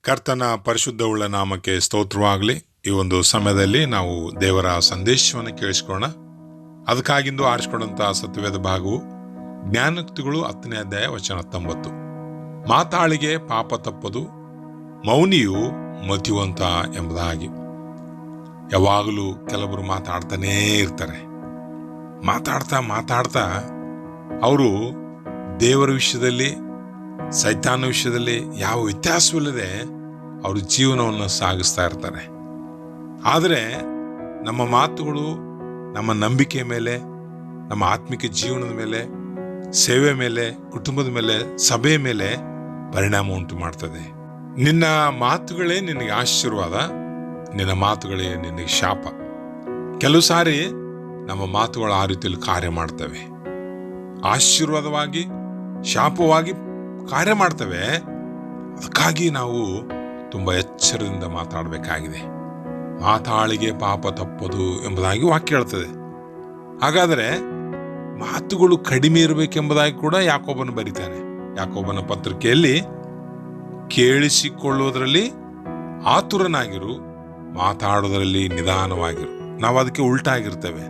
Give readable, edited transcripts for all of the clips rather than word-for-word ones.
ಕರ್ತನ ಪರಿಶುದ್ಧವುಳ್ಳ ನಾಮಕ್ಕೆ ಸ್ತೋತ್ರವಾಗಲಿ. ಈ ಒಂದು ಸಮಯದಲ್ಲಿ ನಾವು ದೇವರ ಸಂದೇಶವನ್ನು ಕೇಳಿಸ್ಕೊಳ್ಳೋಣ. ಅದಕ್ಕಾಗಿಂದು ಆರಿಸಿಕೊಂಡಂತಹ ಸತ್ಯವೇದ ಭಾಗವು ಜ್ಞಾನೋಕ್ತಿಗಳು 10ನೇ ಅಧ್ಯಾಯ ವಚನ 19. ಮಾತಾಳಿಗೆ ಪಾಪ ತಪ್ಪದು, ಮೌನಿಯು ಮತಿವಂತ ಎಂಬುದಾಗಿ. ಯಾವಾಗಲೂ ಕೆಲವರು ಮಾತಾಡ್ತಾನೇ ಇರ್ತಾರೆ. ಮಾತಾಡ್ತಾ ಅವರು ದೇವರ ವಿಷಯದಲ್ಲಿ, ಸೈತಾನ ವಿಷಯದಲ್ಲಿ ಯಾವ ವ್ಯತ್ಯಾಸವಿಲ್ಲದೆ ಅವರು ಜೀವನವನ್ನು ಸಾಗಿಸ್ತಾ ಇರ್ತಾರೆ. ಆದರೆ ನಮ್ಮ ಮಾತುಗಳು ನಮ್ಮ ನಂಬಿಕೆ ಮೇಲೆ, ನಮ್ಮ ಆತ್ಮಿಕ ಜೀವನದ ಮೇಲೆ, ಸೇವೆ ಮೇಲೆ, ಕುಟುಂಬದ ಮೇಲೆ, ಸಭೆಯ ಮೇಲೆ ಪರಿಣಾಮ ಉಂಟು ಮಾಡ್ತದೆ. ನಿನ್ನ ಮಾತುಗಳೇ ನಿನಗೆ ಆಶೀರ್ವಾದ, ನಿನ್ನ ಮಾತುಗಳೇ ನಿನಗೆ ಶಾಪ. ಕೆಲವು ಸಾರಿ ನಮ್ಮ ಮಾತುಗಳು ಆ ರೀತಿಯಲ್ಲಿ ಕಾರ್ಯ ಮಾಡ್ತವೆ, ಆಶೀರ್ವಾದವಾಗಿ ಶಾಪವಾಗಿ ಕಾರ್ಯ ಮಾಡ್ತವೆ. ಅದಕ್ಕಾಗಿ ನಾವು ತುಂಬ ಎಚ್ಚರದಿಂದ ಮಾತಾಡಬೇಕಾಗಿದೆ. ಮಾತಾಳಿಗೆ ಪಾಪ ತಪ್ಪದು ಎಂಬುದಾಗಿ ವಾಕ್ಯ ಹೇಳ್ತದೆ. ಹಾಗಾದರೆ ಮಾತುಗಳು ಕಡಿಮೆ ಇರಬೇಕೆಂಬುದಾಗಿ ಕೂಡ ಯಾಕೋಬನು ಬರೀತಾನೆ. ಯಾಕೋಬನ ಪತ್ರಿಕೆಯಲ್ಲಿ ಕೇಳಿಸಿಕೊಳ್ಳುವುದರಲ್ಲಿ ಆತುರನಾಗಿರು, ಮಾತಾಡೋದ್ರಲ್ಲಿ ನಿಧಾನವಾಗಿರು. ನಾವು ಅದಕ್ಕೆ ಉಲ್ಟಾಗಿರ್ತೇವೆ,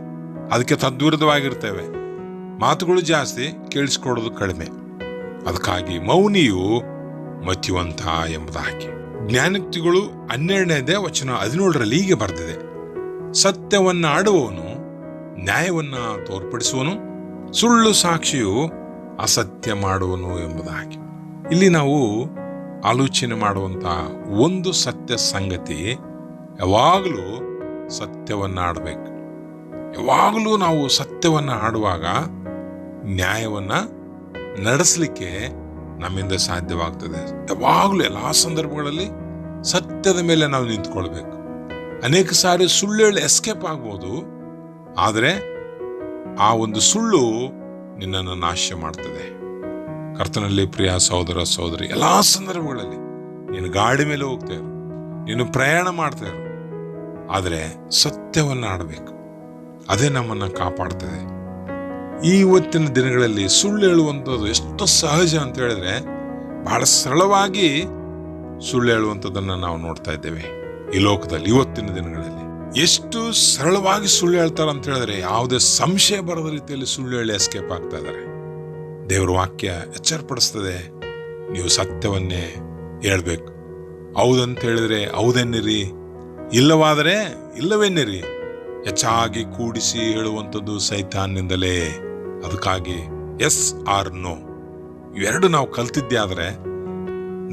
ಅದಕ್ಕೆ ತದ್ವಿರುದ್ಧವಾಗಿರ್ತೇವೆ. ಮಾತುಗಳು ಜಾಸ್ತಿ, ಕೇಳಿಸ್ಕೊಳ್ಳೋದು ಕಡಿಮೆ. ಅದಕ್ಕಾಗಿ ಮೌನಿಯು ಮತಿವಂತ ಎಂಬುದಾಗಿ. ಜ್ಞಾನೋಕ್ತಿಗಳು 12ನೇ ಅಧ್ಯಾಯ ವಚನ 17ರಲ್ಲಿ ಹೀಗೆ ಬರೆದಿದೆ: ಸತ್ಯವನ್ನ ಆಡುವವನು ನ್ಯಾಯವನ್ನ ತೋರ್ಪಡಿಸುವನು, ಸುಳ್ಳು ಸಾಕ್ಷಿಯು ಅಸತ್ಯ ಮಾಡುವನು ಎಂಬುದಾಗಿ. ಇಲ್ಲಿ ನಾವು ಆಲೋಚನೆ ಮಾಡುವಂತ ಒಂದು ಸತ್ಯ ಸಂಗತಿ, ಯಾವಾಗಲೂ ಸತ್ಯವನ್ನ ಆಡಬೇಕು. ಯಾವಾಗಲೂ ನಾವು ಸತ್ಯವನ್ನ ಆಡುವಾಗ ನ್ಯಾಯವನ್ನ ನಡೆಸಲಿಕ್ಕೆ ನಮ್ಮಿಂದ ಸಾಧ್ಯವಾಗ್ತದೆ. ಯಾವಾಗಲೂ ಎಲ್ಲ ಸಂದರ್ಭಗಳಲ್ಲಿ ಸತ್ಯದ ಮೇಲೆ ನಾವು ನಿಂತ್ಕೊಳ್ಬೇಕು. ಅನೇಕ ಸಾರಿ ಸುಳ್ಳು ಹೇಳಿ ಎಸ್ಕೇಪ್ ಆಗ್ಬೋದು, ಆದರೆ ಆ ಒಂದು ಸುಳ್ಳು ನಿನ್ನನ್ನು ನಾಶ ಮಾಡ್ತದೆ. ಕರ್ತನಲ್ಲಿ ಪ್ರಿಯ ಸಹೋದರ ಸಹೋದರಿ, ಎಲ್ಲ ಸಂದರ್ಭಗಳಲ್ಲಿ ನೀನು ಗಾಡಿ ಮೇಲೆ ಹೋಗ್ತಾ ಇರು, ನೀನು ಪ್ರಯಾಣ ಮಾಡ್ತಾ ಇರು, ಆದರೆ ಸತ್ಯವನ್ನು ಆಡಬೇಕು. ಅದೇ ನಮ್ಮನ್ನು ಕಾಪಾಡ್ತದೆ. ಇವತ್ತಿನ ದಿನಗಳಲ್ಲಿ ಸುಳ್ಳು ಹೇಳುವಂಥದ್ದು ಎಷ್ಟು ಸಹಜ ಅಂತ ಹೇಳಿದ್ರೆ, ಬಹಳ ಸರಳವಾಗಿ ಸುಳ್ಳು ಹೇಳುವಂಥದ್ದನ್ನು ನಾವು ನೋಡ್ತಾ ಇದ್ದೇವೆ ಈ ಲೋಕದಲ್ಲಿ. ಇವತ್ತಿನ ದಿನಗಳಲ್ಲಿ ಎಷ್ಟು ಸರಳವಾಗಿ ಸುಳ್ಳು ಹೇಳ್ತಾರೆ ಅಂತ ಹೇಳಿದ್ರೆ, ಯಾವುದೇ ಸಂಶಯ ಬರದ ರೀತಿಯಲ್ಲಿ ಸುಳ್ಳು ಹೇಳಿ ಎಸ್ಕೇಪ್ ಆಗ್ತಾ ಇದ್ದಾರೆ. ದೇವರ ವಾಕ್ಯ ಎಚ್ಚರಪಡಿಸ್ತದೆ, ನೀವು ಸತ್ಯವನ್ನೇ ಹೇಳ್ಬೇಕು. ಹೌದಂತ ಹೇಳಿದ್ರೆ ಹೌದೆನ್ನಿರಿ, ಇಲ್ಲವಾದರೆ ಇಲ್ಲವೆನ್ನಿರಿ. ಹೆಚ್ಚಾಗಿ ಕೂಡಿಸಿ ಹೇಳುವಂಥದ್ದು ಸೈತಾನ್ನಿಂದಲೇ. ಅದಕ್ಕಾಗಿ ಎಸ್ ಆರ್ ನೋ ಇವೆರಡು ನಾವು ಕಲ್ತಿದ್ದೆ ಆದರೆ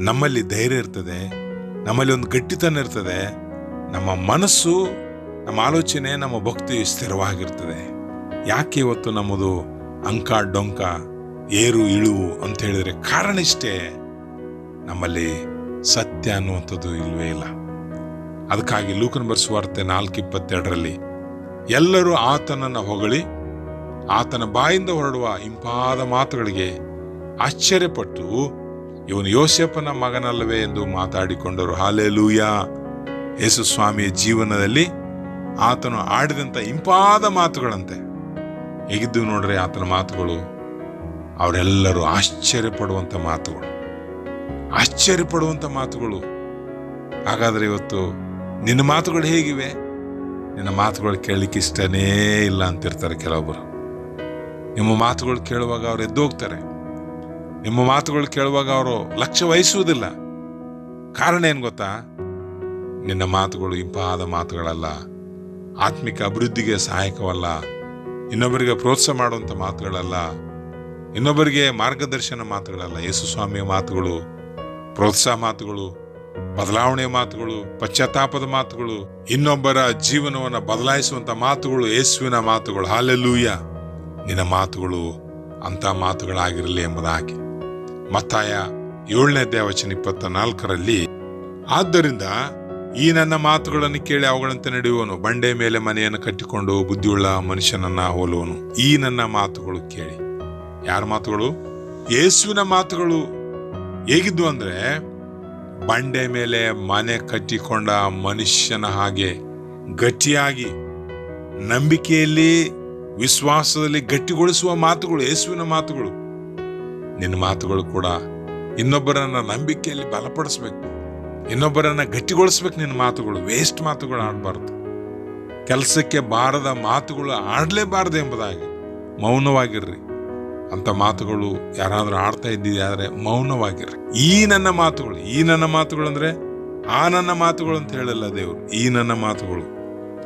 ನಮ್ಮಲ್ಲಿ ಧೈರ್ಯ ಇರ್ತದೆ, ನಮ್ಮಲ್ಲಿ ಒಂದು ಗಟ್ಟಿತನ ಇರ್ತದೆ, ನಮ್ಮ ಮನಸ್ಸು, ನಮ್ಮ ಆಲೋಚನೆ, ನಮ್ಮ ಭಕ್ತಿ ಸ್ಥಿರವಾಗಿರ್ತದೆ. ಯಾಕೆ ಇವತ್ತು ನಮ್ಮದು ಅಂಕ ಡೊಂಕ, ಏರು ಇಳುವು ಅಂತ ಹೇಳಿದ್ರೆ ಕಾರಣ ಇಷ್ಟೇ, ನಮ್ಮಲ್ಲಿ ಸತ್ಯ ಅನ್ನುವಂಥದ್ದು ಇಲ್ವೇ ಇಲ್ಲ. ಅದಕ್ಕಾಗಿ ಲೂಕನ ಬರೆಸುವಾರ್ತೆ 4:22ರಲ್ಲಿ ಎಲ್ಲರೂ ಆತನನ್ನು ಹೊಗಳಿ ಆತನ ಬಾಯಿಂದ ಹೊರಡುವ ಇಂಪಾದ ಮಾತುಗಳಿಗೆ ಆಶ್ಚರ್ಯಪಟ್ಟು ಇವನು ಯೋಸೇಫನ ಮಗನಲ್ಲವೇ ಎಂದು ಮಾತಾಡಿಕೊಂಡರು. ಹಾಲೆಲೂಯಾ. ಯೇಸು ಸ್ವಾಮಿಯ ಜೀವನದಲ್ಲಿ ಆತನು ಆಡಿದಂಥ ಇಂಪಾದ ಮಾತುಗಳಂತೆ ಹೇಗಿದ್ದು ನೋಡ್ರಿ ಆತನ ಮಾತುಗಳು. ಅವರೆಲ್ಲರೂ ಆಶ್ಚರ್ಯಪಡುವಂಥ ಮಾತುಗಳು. ಹಾಗಾದರೆ ಇವತ್ತು ನಿನ್ನ ಮಾತುಗಳು ಹೇಗಿವೆ? ನಿನ್ನ ಮಾತುಗಳು ಕೇಳಲಿಕ್ಕೆ ಇಷ್ಟನೇ ಇಲ್ಲ ಅಂತಿರ್ತಾರೆ ಕೆಲವೊಬ್ಬರು. ನಿಮ್ಮ ಮಾತುಗಳು ಕೇಳುವಾಗ ಅವ್ರು ಎದ್ದೋಗ್ತಾರೆ. ನಿಮ್ಮ ಮಾತುಗಳು ಕೇಳುವಾಗ ಅವರು ಲಕ್ಷ್ಯ ವಹಿಸುವುದಿಲ್ಲ. ಕಾರಣ ಏನು ಗೊತ್ತಾ? ನಿನ್ನ ಮಾತುಗಳು ಇಂಪಾದ ಮಾತುಗಳಲ್ಲ, ಆತ್ಮಿಕ ಅಭಿವೃದ್ಧಿಗೆ ಸಹಾಯಕವಲ್ಲ, ಇನ್ನೊಬ್ಬರಿಗೆ ಪ್ರೋತ್ಸಾಹ ಮಾಡುವಂಥ ಮಾತುಗಳಲ್ಲ, ಇನ್ನೊಬ್ಬರಿಗೆ ಮಾರ್ಗದರ್ಶನ ಮಾತುಗಳಲ್ಲ. ಯೇಸು ಸ್ವಾಮಿಯ ಮಾತುಗಳು ಪ್ರೋತ್ಸಾಹ ಮಾತುಗಳು, ಬದಲಾವಣೆಯ ಮಾತುಗಳು, ಪಶ್ಚಾತ್ತಾಪದ ಮಾತುಗಳು, ಇನ್ನೊಬ್ಬರ ಜೀವನವನ್ನು ಬದಲಾಯಿಸುವಂತ ಮಾತುಗಳು, ಯೇಸುವಿನ ಮಾತುಗಳು. ಹಾಲೆಲೂಯ. ನಿನ್ನ ಮಾತುಗಳು ಅಂತ ಮಾತುಗಳಾಗಿರಲಿ ಎಂಬುದಾಗಿ. ಮತ್ತಾಯ 7ನೇ ಅಧ್ಯಾಯ ವಚನ 24ರಲ್ಲಿ ಆದ್ದರಿಂದ ಈ ನನ್ನ ಮಾತುಗಳನ್ನು ಕೇಳಿ ಅವುಗಳಂತೆ ನಡೆಯುವನು, ಬಂಡೆ ಮೇಲೆ ಮನೆಯನ್ನು ಕಟ್ಟಿಕೊಂಡು ಬುದ್ಧಿಯುಳ್ಳ ಮನುಷ್ಯನನ್ನ ಹೋಲುವನು. ಈ ನನ್ನ ಮಾತುಗಳು ಕೇಳಿ. ಯಾರ ಮಾತುಗಳು? ಯೇಸುವಿನ ಮಾತುಗಳು. ಹೇಗಿದ್ದು ಅಂದ್ರೆ, ಬಂಡೆ ಮೇಲೆ ಮನೆ ಕಟ್ಟಿಕೊಂಡ ಮನುಷ್ಯನ ಹಾಗೆ ಗಟ್ಟಿಯಾಗಿ, ನಂಬಿಕೆಯಲ್ಲಿ ವಿಶ್ವಾಸದಲ್ಲಿ ಗಟ್ಟಿಗೊಳಿಸುವ ಮಾತುಗಳು ಯೇಸುವಿನ ಮಾತುಗಳು. ನಿನ್ನ ಮಾತುಗಳು ಕೂಡ ಇನ್ನೊಬ್ಬರನ್ನ ನಂಬಿಕೆಯಲ್ಲಿ ಬಲಪಡಿಸ್ಬೇಕು. ಇನ್ನೊಬ್ಬರನ್ನ ಗಟ್ಟಿಗೊಳಿಸ್ಬೇಕು. ನಿನ್ನ ಮಾತುಗಳು ವೇಸ್ಟ್ ಮಾತುಗಳು ಆಡಬಾರ್ದು. ಕೆಲಸಕ್ಕೆ ಬಾರದ ಮಾತುಗಳು ಆಡಲೇಬಾರದು ಎಂಬುದಾಗಿ ಮೌನವಾಗಿರ್ರಿ. ಅಂತ ಮಾತುಗಳು ಯಾರಾದ್ರೂ ಆಡ್ತಾ ಇದ್ದಿದ್ರೆ ಮೌನವಾಗಿರ್ರಿ. ಈ ನನ್ನ ಮಾತುಗಳು ಅಂದ್ರೆ ಆ ನನ್ನ ಮಾತುಗಳು ಅಂತ ಹೇಳಲ್ಲ ದೇವರು. ಈ ನನ್ನ ಮಾತುಗಳು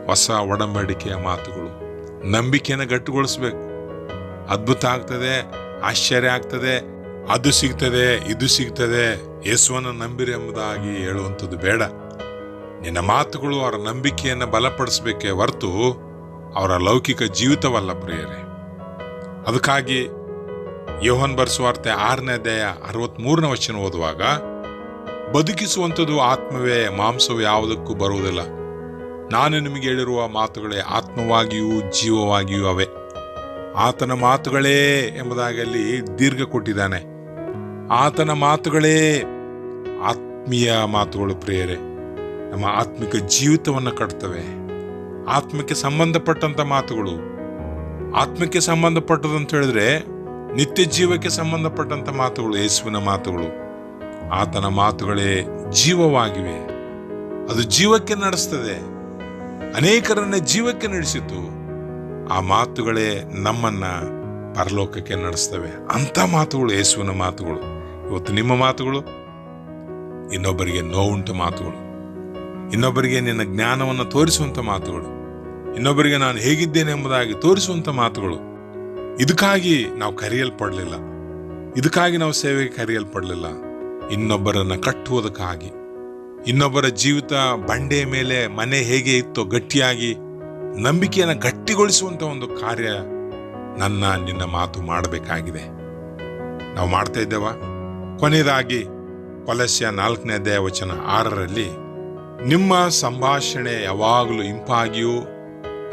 ಹೊಸ ಒಡಂಬಡಿಕೆಯ ಮಾತುಗಳು. ನಂಬಿಕೆಯನ್ನು ಗಟ್ಟಿಗೊಳಿಸ್ಬೇಕು. ಅದ್ಭುತ ಆಗ್ತದೆ, ಆಶ್ಚರ್ಯ ಆಗ್ತದೆ, ಅದು ಸಿಗ್ತದೆ, ಇದು ಸಿಗ್ತದೆ, ಯೇಸುವನ್ನು ನಂಬಿರಿ ಎಂಬುದಾಗಿ ಹೇಳುವಂಥದ್ದು ಬೇಡ. ನಿನ್ನ ಮಾತುಗಳು ಅವರ ನಂಬಿಕೆಯನ್ನು ಬಲಪಡಿಸಬೇಕೇ ಹೊರತು ಅವರ ಲೌಕಿಕ ಜೀವಿತವಲ್ಲ ಪ್ರಿಯರೇ. ಅದಕ್ಕಾಗಿ ಯೋಹನ್ ಬರೆಸುವಾರ್ತೆ 6ನೇ ಅಧ್ಯಾಯ 63ನೇ ವಚನ ಓದುವಾಗ, ಬದುಕಿಸುವಂಥದ್ದು ಆತ್ಮವೇ, ಮಾಂಸವು ಯಾವುದಕ್ಕೂ ಬರುವುದಿಲ್ಲ. ನಾನು ನಿಮಗೆ ಹೇಳಿರುವ ಮಾತುಗಳೇ ಆತ್ಮವಾಗಿಯೂ ಜೀವವಾಗಿಯೂ ಅವೆ. ಆತನ ಮಾತುಗಳೇ ಎಂಬುದಾಗಿ ಅಲ್ಲಿ ದೀರ್ಘ ಕೊಟ್ಟಿದ್ದಾನೆ. ಆತನ ಮಾತುಗಳೇ ಆತ್ಮೀಯ ಮಾತುಗಳು ಪ್ರಿಯರೇ. ನಮ್ಮ ಆತ್ಮಿಕ ಜೀವಿತವನ್ನು ಕಟ್ತವೆ. ಆತ್ಮಕ್ಕೆ ಸಂಬಂಧಪಟ್ಟಂತ ಮಾತುಗಳು. ಆತ್ಮಕ್ಕೆ ಸಂಬಂಧಪಟ್ಟದ್ದು ಅಂತ ಹೇಳಿದ್ರೆ ನಿತ್ಯ ಜೀವಕ್ಕೆ ಸಂಬಂಧಪಟ್ಟಂತ ಮಾತುಗಳು, ಯೇಸುವಿನ ಮಾತುಗಳು. ಆತನ ಮಾತುಗಳೇ ಜೀವವಾಗಿವೆ. ಅದು ಜೀವಕ್ಕೆ ನಡೆಸ್ತದೆ, ಅನೇಕರನ್ನ ಜೀವಕ್ಕೆ ನಡೆಸಿತು. ಆ ಮಾತುಗಳೇ ನಮ್ಮನ್ನ ಪರಲೋಕಕ್ಕೆ ನಡೆಸ್ತವೆ. ಅಂತ ಮಾತುಗಳು ಯೇಸುವಿನ ಮಾತುಗಳು. ಇವತ್ತು ನಿಮ್ಮ ಮಾತುಗಳು ಇನ್ನೊಬ್ಬರಿಗೆ ನೋವುಂಟು ಮಾತುಗಳು, ಇನ್ನೊಬ್ಬರಿಗೆ ನಿನ್ನ ಜ್ಞಾನವನ್ನು ತೋರಿಸುವಂತ ಮಾತುಗಳು, ಇನ್ನೊಬ್ಬರಿಗೆ ನಾನು ಹೇಗಿದ್ದೇನೆ ಎಂಬುದಾಗಿ ತೋರಿಸುವಂತ ಮಾತುಗಳು. ಇದಕ್ಕಾಗಿ ನಾವು ಕರೆಯಲ್ಪಡಲಿಲ್ಲ, ಇದಕ್ಕಾಗಿ ನಾವು ಸೇವೆಗೆ ಕರೆಯಲ್ಪಡಲಿಲ್ಲ. ಇನ್ನೊಬ್ಬರನ್ನ ಕಟ್ಟುವುದಕ್ಕಾಗಿ, ಇನ್ನೊಬ್ಬರ ಜೀವಿತ ಬಂಡೆಯ ಮೇಲೆ ಮನೆ ಹೇಗೆ ಇತ್ತೋ ಗಟ್ಟಿಯಾಗಿ ನಂಬಿಕೆಯನ್ನು ಗಟ್ಟಿಗೊಳಿಸುವಂತ ಒಂದು ಕಾರ್ಯ ನಿನ್ನ ಮಾತು ಮಾಡಬೇಕಾಗಿದೆ. ನಾವು ಮಾಡ್ತಾ ಇದ್ದೇವ? ಕೊನೆಯದಾಗಿ ಕೊಲಸ್ಯ 4ನೇ ಅಧ್ಯಾಯ ವಚನ 6ರಲ್ಲಿ, ನಿಮ್ಮ ಸಂಭಾಷಣೆ ಯಾವಾಗಲೂ ಇಂಪಾಗಿಯೂ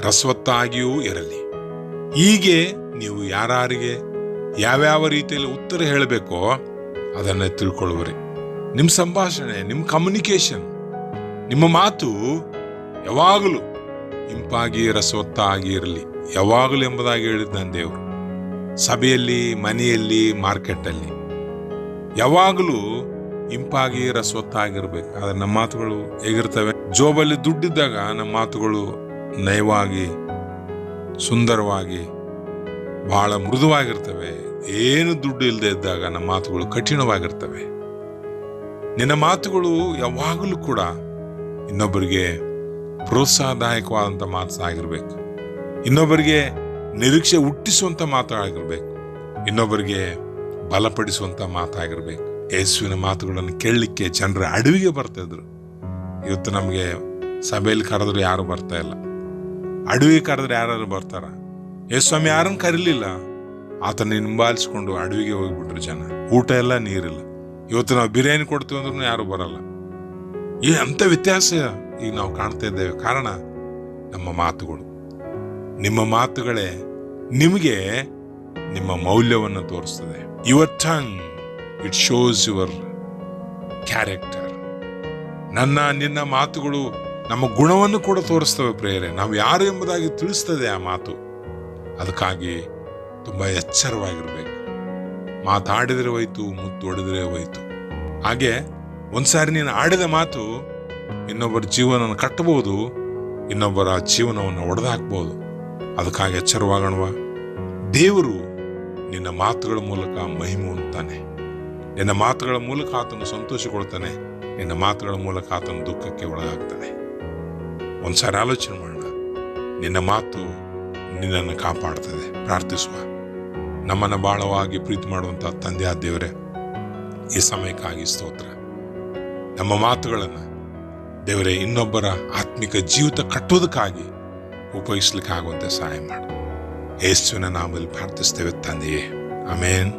ರಸವತ್ತಾಗಿಯೂ ಇರಲಿ. ಹೀಗೆ ನೀವು ಯಾರಿಗೆ ಯಾವ್ಯಾವ ರೀತಿಯಲ್ಲಿ ಉತ್ತರ ಹೇಳಬೇಕೋ ಅದನ್ನ ತಿಳ್ಕೊಳ್ಳುವರಿ. ನಿಮ್ಮ ಸಂಭಾಷಣೆ, ನಿಮ್ಮ ಕಮ್ಯುನಿಕೇಶನ್, ನಿಮ್ಮ ಮಾತು ಯಾವಾಗಲೂ ಇಂಪಾಗಿ ರಸವತ್ತಾಗಿ ಇರಲಿ. ಯಾವಾಗಲೂ ಎಂಬುದಾಗಿ ಹೇಳಿದ್ದಾನೆ ದೇವರು. ಸಭೆಯಲ್ಲಿ, ಮನೆಯಲ್ಲಿ, ಮಾರ್ಕೆಟಲ್ಲಿ ಯಾವಾಗಲೂ ಇಂಪಾಗಿ ರಸವತ್ತಾಗಿರ್ಬೇಕು. ಆದ್ರೆ ನಮ್ಮ ಮಾತುಗಳು ಹೇಗಿರ್ತವೆ? ಜೋಬಲ್ಲಿ ದುಡ್ಡಿದ್ದಾಗ ನಮ್ಮ ಮಾತುಗಳು ನಯವಾಗಿ, ಸುಂದರವಾಗಿ, ಬಹಳ ಮೃದುವಾಗಿರ್ತವೆ. ಏನು ದುಡ್ಡು ಇಲ್ಲದೆ ಇದ್ದಾಗ ನಮ್ಮ ಮಾತುಗಳು ಕಠಿಣವಾಗಿರ್ತವೆ. ನಿನ್ನ ಮಾತುಗಳು ಯಾವಾಗಲೂ ಕೂಡ ಇನ್ನೊಬ್ಬರಿಗೆ ಪ್ರೋತ್ಸಾಹದಾಯಕವಾದಂಥ ಮಾತು ಆಗಿರ್ಬೇಕು. ಇನ್ನೊಬ್ಬರಿಗೆ ನಿರೀಕ್ಷೆ ಹುಟ್ಟಿಸುವಂತ ಮಾತಾಗಿರ್ಬೇಕು. ಇನ್ನೊಬ್ಬರಿಗೆ ಬಲಪಡಿಸುವಂತ ಮಾತಾಗಿರ್ಬೇಕು. ಯೇಸುವಿನ ಮಾತುಗಳನ್ನು ಕೇಳಲಿಕ್ಕೆ ಜನರ ಅಡವಿಗೆ ಬರ್ತಾ ಇದ್ರು. ಇವತ್ತು ನಮಗೆ ಸಭೆಯಲ್ಲಿ ಕರೆದ್ರು ಯಾರು ಬರ್ತಾ ಇಲ್ಲ. ಅಡವಿಗೆ ಕರೆದ್ರೆ ಯಾರು ಬರ್ತಾರ? ಯೇಸ್ವಾಮಿ ಯಾರನ್ನು ಕರೀಲಿಲ್ಲ, ಆತನ ಹಿಂಬಾಲಿಸ್ಕೊಂಡು ಅಡವಿಗೆ ಹೋಗ್ಬಿಟ್ರು ಜನ. ಊಟ ಎಲ್ಲ, ನೀರಿಲ್ಲ. ಇವತ್ತು ನಾವು ಬಿರಿಯಾನಿ ಕೊಡ್ತೀವಿ ಅಂದ್ರೂ ಯಾರು ಬರಲ್ಲ. ಅಂತ ವ್ಯತ್ಯಾಸ ಈಗ ನಾವು ಕಾಣ್ತಾ ಇದ್ದೇವೆ. ಕಾರಣ ನಮ್ಮ ಮಾತುಗಳು. ನಿಮ್ಮ ಮಾತುಗಳೇ ನಿಮಗೆ ನಿಮ್ಮ ಮೌಲ್ಯವನ್ನು ತೋರಿಸ್ತದೆ. Your tongue it shows your character. ನಿನ್ನ ಮಾತುಗಳು ನಮ್ಮ ಗುಣವನ್ನು ಕೂಡ ತೋರಿಸ್ತವೆ ಪ್ರೇರೆ. ನಾವು ಯಾರು ಎಂಬುದಾಗಿ ತಿಳಿಸ್ತದೆ ಆ ಮಾತು. ಅದಕ್ಕಾಗಿ ತುಂಬಾ ಎಚ್ಚರವಾಗಿರ್ಬೇಕು. ಮಾತಾಡಿದ್ರೆ ಹೋಯ್ತು, ಮುತ್ತು ಹೊಡೆದ್ರೆ ಹೋಯ್ತು. ಹಾಗೆ ಒಂದ್ಸಾರಿ ನೀನು ಆಡಿದ ಮಾತು ಇನ್ನೊಬ್ಬರ ಜೀವನ ಕಟ್ಟಬಹುದು, ಇನ್ನೊಬ್ಬರ ಜೀವನವನ್ನು ಒಡೆದಾಕ್ಬಹುದು. ಅದಕ್ಕಾಗಿ ಎಚ್ಚರವಾಗೋಣವ. ದೇವರು ನಿನ್ನ ಮಾತುಗಳ ಮೂಲಕ ಮಹಿಮೆ ಹೊಂದುತ್ತಾನೆ. ನಿನ್ನ ಮಾತುಗಳ ಮೂಲಕ ಆತನು ಸಂತೋಷಗೊಳ್ತಾನೆ. ನಿನ್ನ ಮಾತುಗಳ ಮೂಲಕ ಆತನು ದುಃಖಕ್ಕೆ ಒಳಗಾಗ್ತಾನೆ. ಒಂದ್ಸಾರಿ ಆಲೋಚನೆ ಮಾಡೋಣ. ನಿನ್ನ ಮಾತು ನಿನ್ನನ್ನು ಕಾಪಾಡ್ತದೆ. ಪ್ರಾರ್ಥಿಸುವ. ನಮ್ಮನ್ನು ಬಹಳವಾಗಿ ಪ್ರೀತಿ ಮಾಡುವಂತಹ ತಂದೆಯಾದ ದೇವರೇ, ಈ ಸಮಯಕ್ಕಾಗಿ ಸ್ತೋತ್ರ. ನಮ್ಮ ಮಾತುಗಳನ್ನು ದೇವರೇ ಇನ್ನೊಬ್ಬರ ಆತ್ಮಿಕ ಜೀವಿತ ಕಟ್ಟೋದಕ್ಕಾಗಿ ಉಪಯೋಗಿಸ್ಲಿಕ್ಕೆ ಆಗುವಂತೆ ಸಹಾಯ ಮಾಡು. ಯೇಸುವಿನ ನಾಮದಲ್ಲಿ ಪ್ರಾರ್ಥಿಸ್ತೇವೆ ತಂದೆಯೇ, ಆಮೇನ್.